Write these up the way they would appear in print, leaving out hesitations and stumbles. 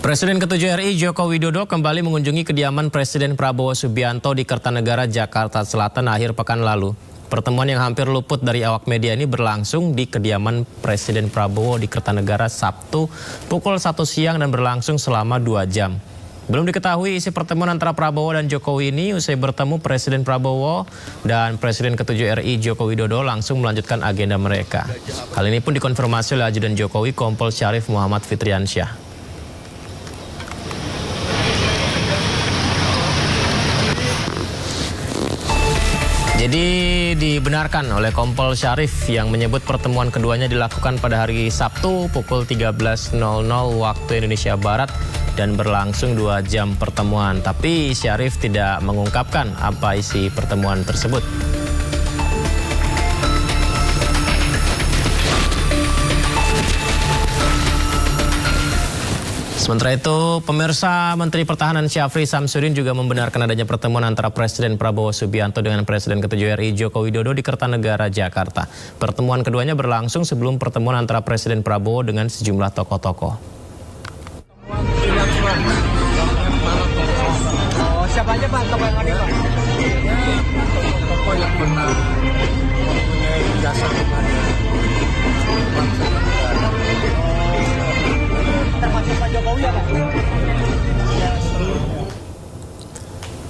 Presiden ke-7 RI Joko Widodo kembali mengunjungi kediaman Presiden Prabowo Subianto di Kertanegara, Jakarta Selatan akhir pekan lalu. Pertemuan yang hampir luput dari awak media ini berlangsung di kediaman Presiden Prabowo di Kertanegara Sabtu pukul 1 siang dan berlangsung selama 2 jam. Belum diketahui isi pertemuan antara Prabowo dan Jokowi ini. Usai bertemu, Presiden Prabowo dan Presiden ke-7 RI Joko Widodo langsung melanjutkan agenda mereka. Hal ini pun dikonfirmasi oleh Ajudan Jokowi Kompol Syarif Muhammad Fitriansyah. Jadi dibenarkan oleh Kompol Syarif yang menyebut pertemuan keduanya dilakukan pada hari Sabtu pukul 13.00 waktu Indonesia Barat dan berlangsung 2 jam pertemuan. Tapi Syarif tidak mengungkapkan apa isi pertemuan tersebut. Sementara itu, pemirsa, Menteri Pertahanan Syafri Samsudin juga membenarkan adanya pertemuan antara Presiden Prabowo Subianto dengan Presiden ke-7 RI Joko Widodo di Kertanegara, Jakarta. Pertemuan keduanya berlangsung sebelum pertemuan antara Presiden Prabowo dengan sejumlah tokoh-tokoh. Siapa aja Pak tokoh yang hadir Pak? Tokoh yang pernah mempunyai jasa kepada bangsa dan negara. Termasuk Pak Jokowi ya Pak?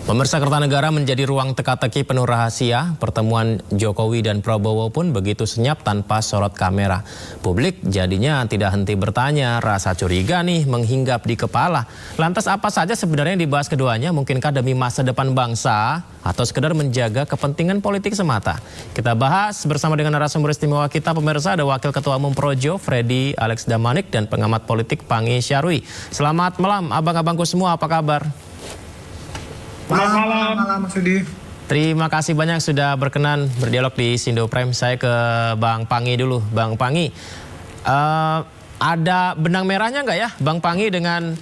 Pemirsa, Kertanegara menjadi ruang teka-teki penuh rahasia. Pertemuan Jokowi dan Prabowo pun begitu senyap tanpa sorot kamera. Publik jadinya tidak henti bertanya, rasa curiga nih menghinggap di kepala. Lantas apa saja sebenarnya yang dibahas keduanya? Mungkinkah demi masa depan bangsa atau sekedar menjaga kepentingan politik semata? Kita bahas bersama dengan narasumber istimewa kita, pemirsa. Ada Wakil Ketua Umum Projo, Freddy Alex Damanik, dan pengamat politik Pangi Syarwi. Selamat malam abang-abangku semua, apa kabar? Malam Mas Yudi. Terima kasih banyak sudah berkenan berdialog di Sindo Prime. Saya ke Bang Pangi dulu. Bang Pangi, ada benang merahnya nggak ya Bang Pangi dengan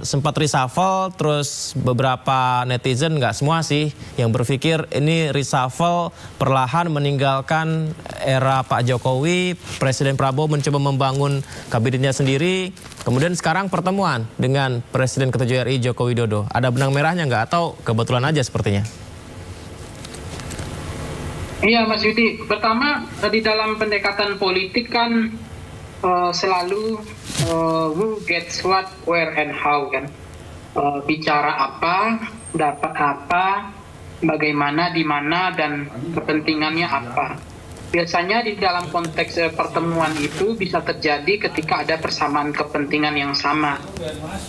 sempat reshuffle, terus beberapa netizen, nggak semua sih, yang berpikir ini reshuffle perlahan meninggalkan era Pak Jokowi, Presiden Prabowo mencoba membangun kabinetnya sendiri, kemudian sekarang pertemuan dengan Presiden ke-7 RI Joko Widodo. Ada benang merahnya nggak atau kebetulan aja sepertinya? Iya Mas Yudi, pertama di dalam pendekatan politik kan selalu who gets what, where and how kan. Bicara apa, dapat apa, bagaimana, di mana, dan kepentingannya apa. Biasanya di dalam konteks pertemuan itu bisa terjadi ketika ada persamaan kepentingan yang sama.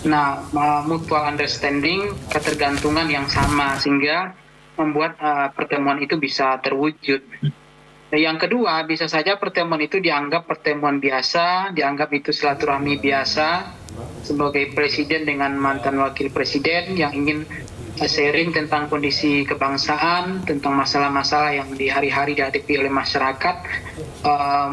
Nah, mutual understanding, ketergantungan yang sama, sehingga membuat pertemuan itu bisa terwujud. Yang kedua, bisa saja pertemuan itu dianggap pertemuan biasa, dianggap itu silaturahmi biasa, sebagai presiden dengan mantan wakil presiden yang ingin sharing tentang kondisi kebangsaan, tentang masalah-masalah yang di hari-hari dihadapi oleh masyarakat.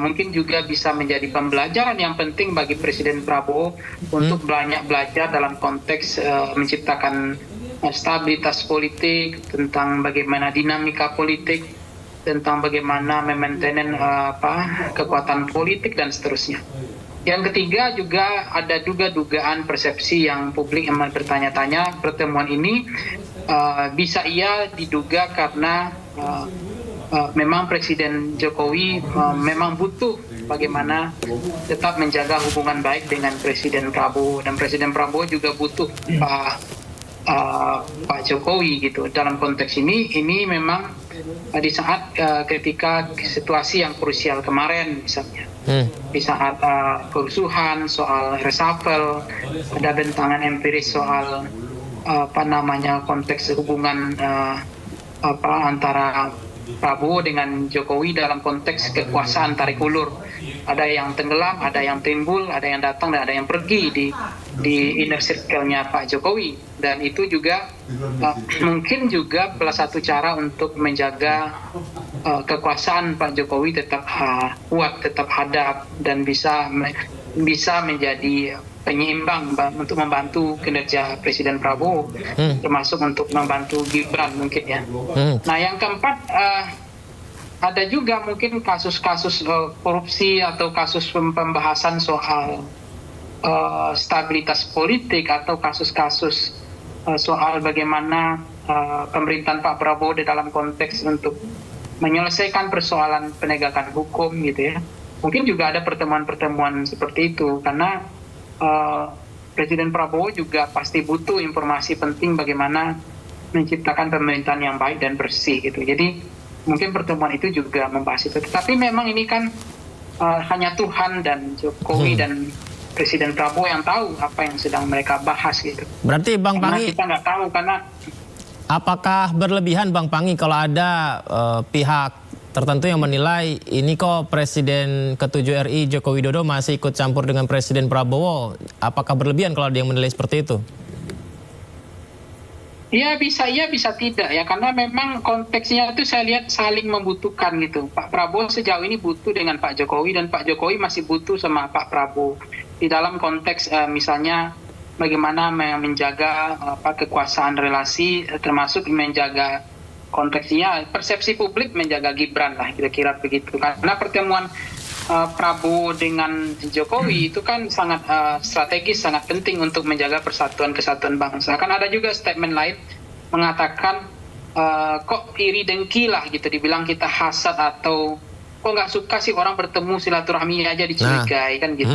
Mungkin juga bisa menjadi pembelajaran yang penting bagi Presiden Prabowo untuk banyak belajar dalam konteks menciptakan stabilitas politik, tentang bagaimana dinamika politik, tentang bagaimana memaintain kekuatan politik dan seterusnya. Yang ketiga juga ada dugaan persepsi yang publik yang bertanya-tanya, pertemuan ini bisa ia diduga karena memang Presiden Jokowi memang butuh bagaimana tetap menjaga hubungan baik dengan Presiden Prabowo, dan Presiden Prabowo juga butuh Pak Jokowi gitu. Dalam konteks ini memang di saat ketika situasi yang krusial kemarin misalnya, di saat kerusuhan soal reshuffle, ada bentangan empiris soal konteks hubungan antara Prabowo dengan Jokowi dalam konteks kekuasaan tarik ulur. Ada yang tenggelam, ada yang timbul, ada yang datang dan ada yang pergi di inner circle-nya Pak Jokowi. Dan itu juga mungkin juga salah satu cara untuk menjaga kekuasaan Pak Jokowi tetap kuat, tetap hadap, dan bisa menjadi penyeimbang untuk membantu kinerja Presiden Prabowo, termasuk untuk membantu Gibran mungkin ya. Nah, yang keempat, ada juga mungkin kasus-kasus korupsi atau kasus pembahasan soal stabilitas politik atau kasus-kasus soal bagaimana pemerintahan Pak Prabowo di dalam konteks untuk menyelesaikan persoalan penegakan hukum gitu ya. Mungkin juga ada pertemuan-pertemuan seperti itu karena Presiden Prabowo juga pasti butuh informasi penting bagaimana menciptakan pemerintahan yang baik dan bersih gitu. Jadi mungkin pertemuan itu juga membahas itu. Tapi memang ini kan hanya Tuhan dan Jokowi dan Presiden Prabowo yang tahu apa yang sedang mereka bahas gitu. Berarti Bang Karena Panggi, kita nggak tahu karena apakah berlebihan Bang Panggi kalau ada pihak tertentu yang menilai ini kok Presiden ke-7 RI Joko Widodo masih ikut campur dengan Presiden Prabowo? Apakah berlebihan kalau ada yang menilai seperti itu? iya bisa tidak ya, karena memang konteksnya itu saya lihat saling membutuhkan gitu. Pak Prabowo sejauh ini butuh dengan Pak Jokowi dan Pak Jokowi masih butuh sama Pak Prabowo di dalam konteks misalnya bagaimana menjaga kekuasaan relasi, termasuk menjaga konteksnya persepsi publik menjaga Gibran lah kira-kira begitu. Karena pertemuan Prabowo dengan Jokowi itu kan sangat strategis, sangat penting untuk menjaga persatuan kesatuan bangsa. Kan ada juga statement lain mengatakan kok iri dengki lah gitu, dibilang kita hasad atau kok nggak suka sih orang bertemu silaturahmi aja dicurigai kan gitu.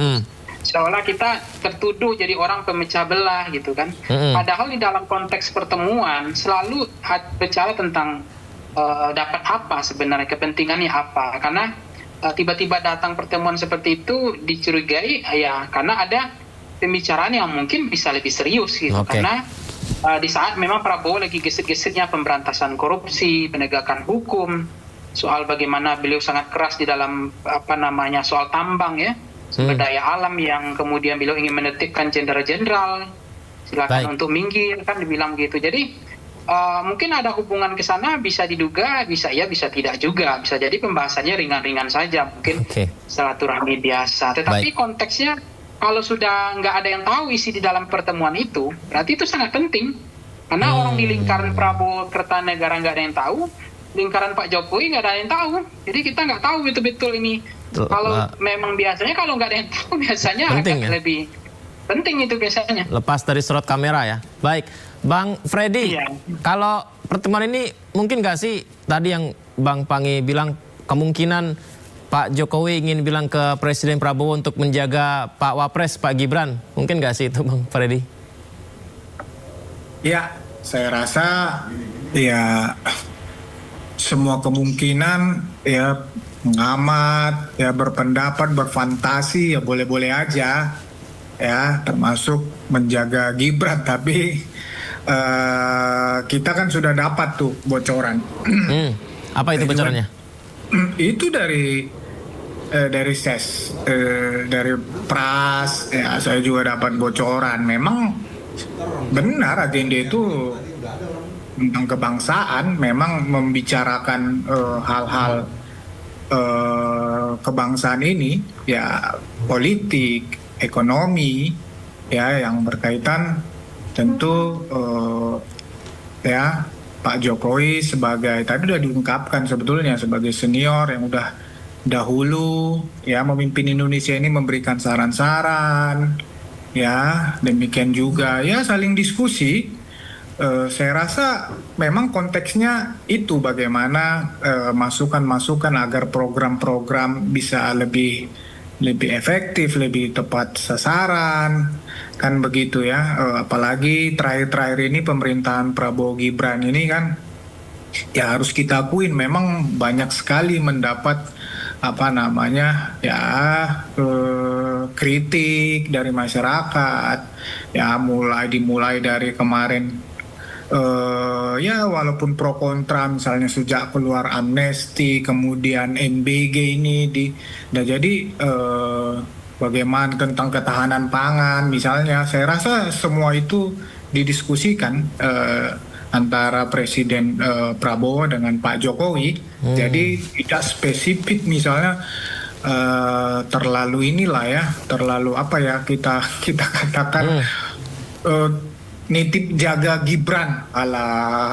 Seolah kita tertuduh jadi orang pemecah belah gitu kan. Padahal di dalam konteks pertemuan selalu bicara tentang dapat apa sebenarnya, kepentingannya apa. Karena tiba-tiba datang pertemuan seperti itu dicurigai ya karena ada pembicaraan yang mungkin bisa lebih serius gitu. Karena di saat memang Prabowo lagi gesit-gesitnya pemberantasan korupsi, penegakan hukum, soal bagaimana beliau sangat keras di dalam soal tambang ya, sumber daya alam yang kemudian beliau ingin menetapkan jenderal-jenderal, silakan untuk minggir kan dibilang gitu. Jadi mungkin ada hubungan ke sana, bisa diduga, bisa ya, bisa tidak juga. Bisa jadi pembahasannya ringan-ringan saja, mungkin silaturahmi biasa. Tetapi konteksnya kalau sudah nggak ada yang tahu isi di dalam pertemuan itu, berarti itu sangat penting. Karena orang di lingkaran Prabowo Kertanegara nggak ada yang tahu, lingkaran Pak Jokowi nggak ada yang tahu. Jadi kita nggak tahu betul-betul ini. Kalau memang biasanya kalau nggak ada yang tahu, biasanya agak lebih penting itu biasanya. Lepas dari sorot kamera ya. Baik. Bang Freddy, kalau pertemuan ini mungkin nggak sih tadi yang Bang Panggi bilang kemungkinan Pak Jokowi ingin bilang ke Presiden Prabowo untuk menjaga Pak Wapres, Pak Gibran. Mungkin nggak sih itu Bang Freddy? Ya, saya rasa ya semua kemungkinan ya mengamat, ya berpendapat, berfantasi ya boleh-boleh aja. Ya, termasuk menjaga Gibran, tapi kita kan sudah dapat tuh bocoran. Apa itu bocorannya? Itu dari SES, dari Pras, ya saya juga dapat bocoran. Memang benar agenda itu tentang kebangsaan, memang membicarakan hal-hal kebangsaan ini, ya politik, ekonomi, ya yang berkaitan. Tentu ya Pak Jokowi sebagai tadi sudah diungkapkan sebetulnya sebagai senior yang udah dahulu ya memimpin Indonesia ini, memberikan saran-saran ya, demikian juga ya saling diskusi. Saya rasa memang konteksnya itu bagaimana masukan-masukan agar program-program bisa lebih efektif, lebih tepat sasaran, kan begitu ya. Apalagi terakhir-terakhir ini pemerintahan Prabowo Gibran ini kan ya harus kita akuin memang banyak sekali mendapat kritik dari masyarakat ya, dimulai dari kemarin ya walaupun pro kontra, misalnya sejak keluar amnesti, kemudian MBG ini jadi bagaimana tentang ketahanan pangan misalnya, saya rasa semua itu didiskusikan antara Presiden Prabowo dengan Pak Jokowi. Jadi tidak spesifik misalnya terlalu kita katakan nitip jaga Gibran ala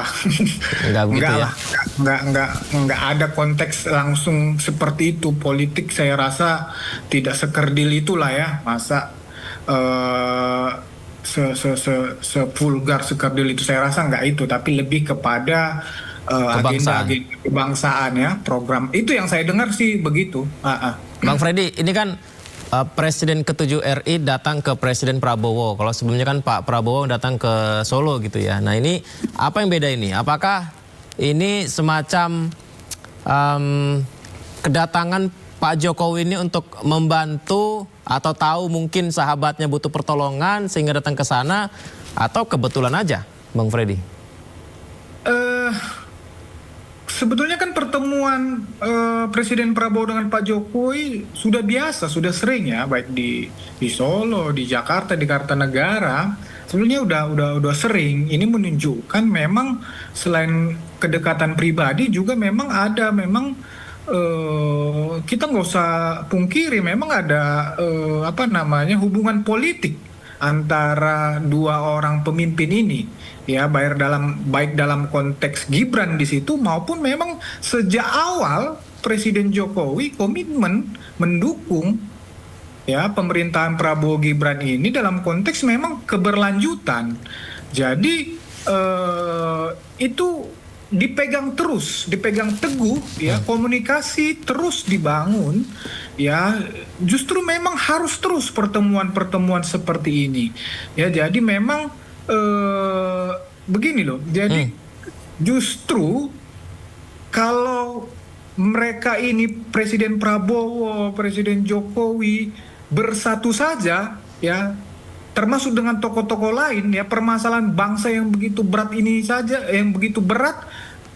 enggak ada konteks langsung seperti itu. Politik saya rasa tidak sekerdil itulah ya, masa eh, sevulgar sekerdil itu, saya rasa nggak itu, tapi lebih kepada Kebangsaan. agenda-agenda kebangsaan ya, program itu yang saya dengar sih begitu. Bang Freddy, ini kan Presiden ke-7 RI datang ke Presiden Prabowo. Kalau sebelumnya kan Pak Prabowo datang ke Solo gitu ya. Nah ini apa yang beda ini? Apakah ini semacam kedatangan Pak Jokowi ini untuk membantu atau tahu mungkin sahabatnya butuh pertolongan sehingga datang ke sana, atau kebetulan aja, Bang Freddy? Sebetulnya kan pertemuan Presiden Prabowo dengan Pak Jokowi sudah biasa, sudah sering ya, baik di Solo, di Jakarta, di Kartanegara. Sebetulnya udah sering. Ini menunjukkan memang selain kedekatan pribadi juga memang ada kita nggak usah pungkiri, memang ada hubungan politik antara dua orang pemimpin ini ya, baik dalam konteks Gibran di situ maupun memang sejak awal Presiden Jokowi komitmen mendukung ya pemerintahan Prabowo Gibran ini dalam konteks memang keberlanjutan. Jadi itu dipegang teguh ya, komunikasi terus dibangun ya, justru memang harus terus pertemuan-pertemuan seperti ini ya. Jadi memang begini loh, jadi justru kalau mereka ini Presiden Prabowo, Presiden Jokowi bersatu saja ya, termasuk dengan tokoh-tokoh lain ya, permasalahan bangsa yang begitu berat ini saja, yang begitu berat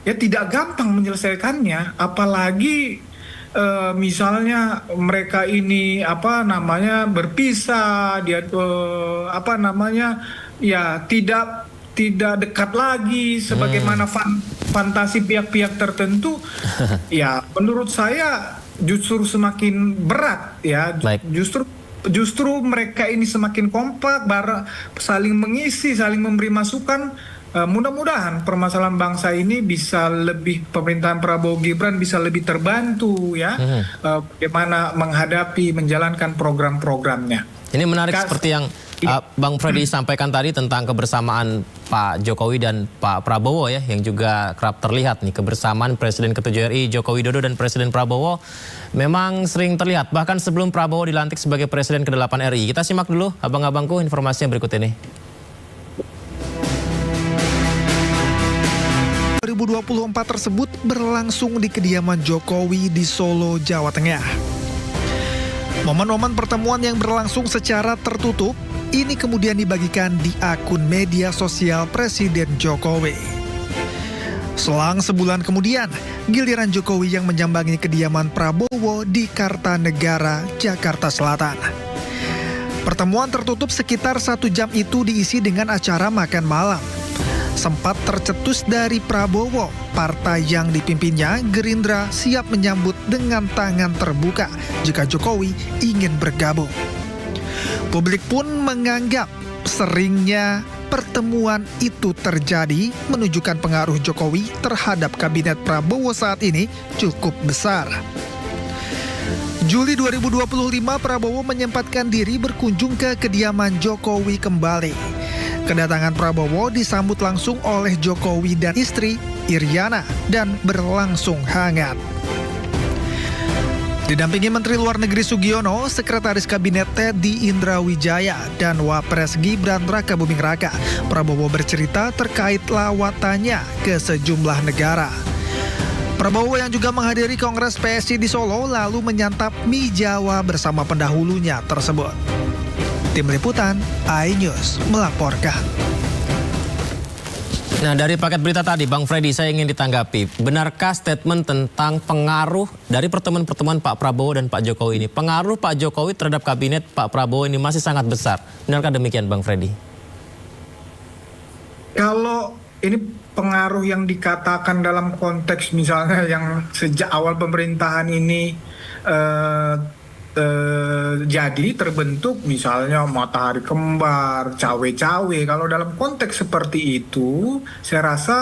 ya, tidak gampang menyelesaikannya. Apalagi misalnya mereka ini berpisah, dia ya tidak dekat lagi sebagaimana fantasi pihak-pihak tertentu. Ya menurut saya justru semakin berat ya. Justru mereka ini semakin kompak, saling mengisi, saling memberi masukan. Mudah-mudahan permasalahan bangsa ini bisa lebih, pemerintahan Prabowo Gibran bisa lebih terbantu ya, bagaimana menjalankan program-programnya. Ini menarik seperti yang Bang Freddy sampaikan tadi tentang kebersamaan Pak Jokowi dan Pak Prabowo ya, yang juga kerap terlihat nih, kebersamaan Presiden ke-7 RI Joko Widodo dan Presiden Prabowo memang sering terlihat bahkan sebelum Prabowo dilantik sebagai Presiden ke-8 RI. Kita simak dulu abang-abangku informasinya berikut ini. 2024 tersebut berlangsung di kediaman Jokowi di Solo, Jawa Tengah. Momen-momen pertemuan yang berlangsung secara tertutup ini kemudian dibagikan di akun media sosial Presiden Jokowi. Selang sebulan kemudian, giliran Jokowi yang menyambangi kediaman Prabowo di Kartanegara, Jakarta Selatan. Pertemuan tertutup sekitar 1 jam itu diisi dengan acara makan malam. Sempat tercetus dari Prabowo, partai yang dipimpinnya, Gerindra, siap menyambut dengan tangan terbuka jika Jokowi ingin bergabung. Publik pun menganggap seringnya pertemuan itu terjadi menunjukkan pengaruh Jokowi terhadap kabinet Prabowo saat ini cukup besar. Juli 2025, Prabowo menyempatkan diri berkunjung ke kediaman Jokowi kembali. Kedatangan Prabowo disambut langsung oleh Jokowi dan istri, Iriana, dan berlangsung hangat. Didampingi Menteri Luar Negeri Sugiono, Sekretaris Kabinet Teddy Indrawijaya, dan Wapres Gibran Rakabuming Raka, Prabowo bercerita terkait lawatannya ke sejumlah negara. Prabowo yang juga menghadiri Kongres PSI di Solo lalu menyantap mie Jawa bersama pendahulunya tersebut. Tim Liputan, iNews melaporkan. Nah, dari paket berita tadi, Bang Freddy, saya ingin ditanggapi. Benarkah statement tentang pengaruh dari pertemuan-pertemuan Pak Prabowo dan Pak Jokowi ini? Pengaruh Pak Jokowi terhadap kabinet Pak Prabowo ini masih sangat besar. Benarkah demikian, Bang Freddy? Kalau ini pengaruh yang dikatakan dalam konteks misalnya yang sejak awal pemerintahan ini jadi terbentuk, misalnya matahari kembar, cawe-cawe. Kalau dalam konteks seperti itu, saya rasa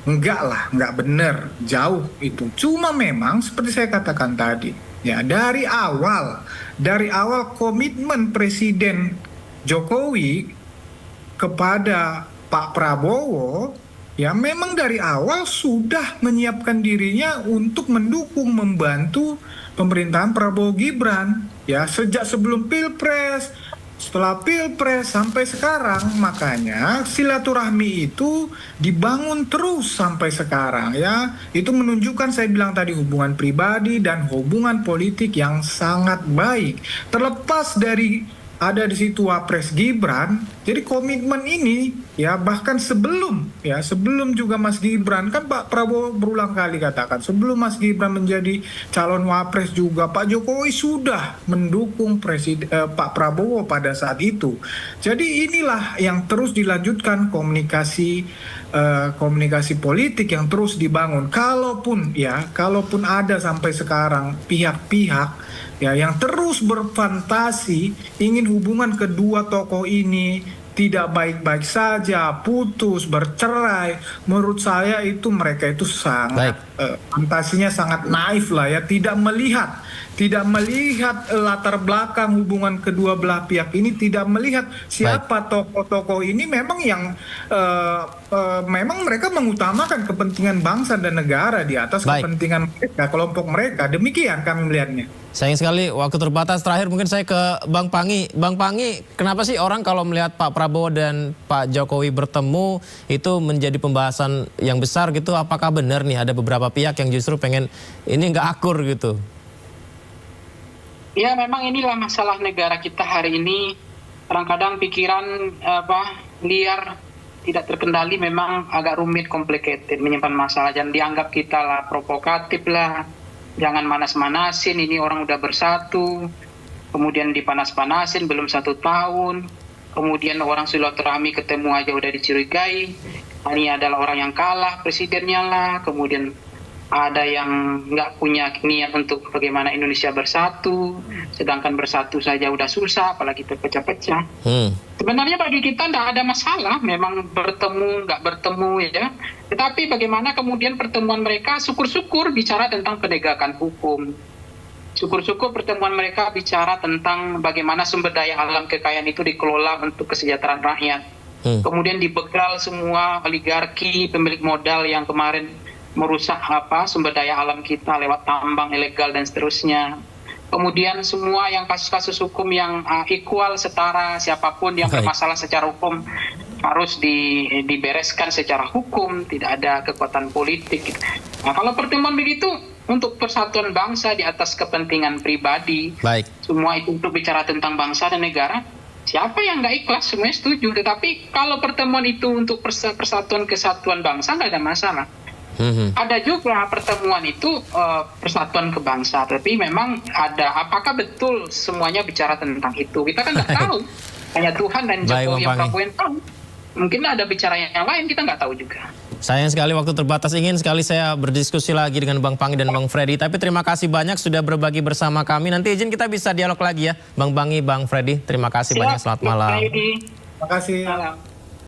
enggak benar, jauh itu. Cuma memang seperti saya katakan tadi, Ya, dari awal komitmen Presiden Jokowi kepada Pak Prabowo, ya memang dari awal sudah menyiapkan dirinya untuk mendukung, membantu pemerintahan Prabowo Gibran. Ya, sejak sebelum Pilpres, setelah Pilpres sampai sekarang, makanya silaturahmi itu dibangun terus sampai sekarang, ya. Itu menunjukkan, saya bilang tadi, hubungan pribadi dan hubungan politik yang sangat baik. Terlepas dari ada di situ Wapres Gibran, jadi komitmen ini ya bahkan sebelum juga Mas Gibran, kan Pak Prabowo berulang kali katakan sebelum Mas Gibran menjadi calon Wapres juga Pak Jokowi sudah mendukung Pak Prabowo pada saat itu. Jadi inilah yang terus dilanjutkan, komunikasi politik yang terus dibangun. Kalaupun ada sampai sekarang pihak-pihak ya yang terus berfantasi ingin hubungan kedua tokoh ini tidak baik-baik saja, putus, bercerai, menurut saya itu mereka itu sangat fantasinya sangat naif lah ya, tidak melihat latar belakang hubungan kedua belah pihak ini, tidak melihat siapa tokoh-tokoh ini memang yang memang mereka mengutamakan kepentingan bangsa dan negara di atas kepentingan mereka, kelompok mereka. Demikian kami melihatnya. Sayang sekali waktu terbatas. Terakhir mungkin saya ke Bang Panggi. Bang Panggi, kenapa sih orang kalau melihat Pak Prabowo dan Pak Jokowi bertemu itu menjadi pembahasan yang besar gitu? Apakah benar nih ada beberapa pihak yang justru pengen ini nggak akur gitu? Ya, memang inilah masalah negara kita hari ini. Kadang-kadang pikiran liar, tidak terkendali, memang agak rumit, complicated, menyimpan masalah. Jangan dianggap kita lah provokatif lah. Jangan manas-manasin, ini orang udah bersatu, kemudian dipanas-panasin belum 1 tahun, kemudian orang silaturahmi ketemu aja udah dicurigai, ini adalah orang yang kalah presidennya lah, kemudian ada yang nggak punya niat untuk bagaimana Indonesia bersatu, sedangkan bersatu saja udah susah, apalagi terpecah-pecah. Sebenarnya bagi kita tidak ada masalah, memang bertemu, nggak bertemu ya. Tetapi bagaimana kemudian pertemuan mereka, syukur-syukur bicara tentang penegakan hukum. Syukur-syukur pertemuan mereka bicara tentang bagaimana sumber daya alam kekayaan itu dikelola untuk kesejahteraan rakyat. Kemudian dibegal semua oligarki, pemilik modal yang kemarin merusak sumber daya alam kita lewat tambang ilegal dan seterusnya. Kemudian semua yang kasus-kasus hukum yang equal, setara, siapapun yang bermasalah secara hukum harus dibereskan secara hukum, tidak ada kekuatan politik. Nah, kalau pertemuan begitu untuk persatuan bangsa di atas kepentingan pribadi, semua itu untuk bicara tentang bangsa dan negara, siapa yang nggak ikhlas, semuanya setuju. Tetapi kalau pertemuan itu untuk persatuan kesatuan bangsa, nggak ada masalah. Ada juga pertemuan itu persatuan kebangsa, tapi memang ada, apakah betul semuanya bicara tentang itu? Kita kan nggak tahu. Hanya Tuhan dan Jokowi yang Prabowo yang tahu. Mungkin ada bicara yang lain, kita nggak tahu juga. Sayang sekali waktu terbatas, ingin sekali saya berdiskusi lagi dengan Bang Panggi dan Bang Freddy. Tapi terima kasih banyak sudah berbagi bersama kami. Nanti izin kita bisa dialog lagi ya, Bang Panggi, Bang Freddy. Terima kasih banyak, selamat malam. Terima kasih.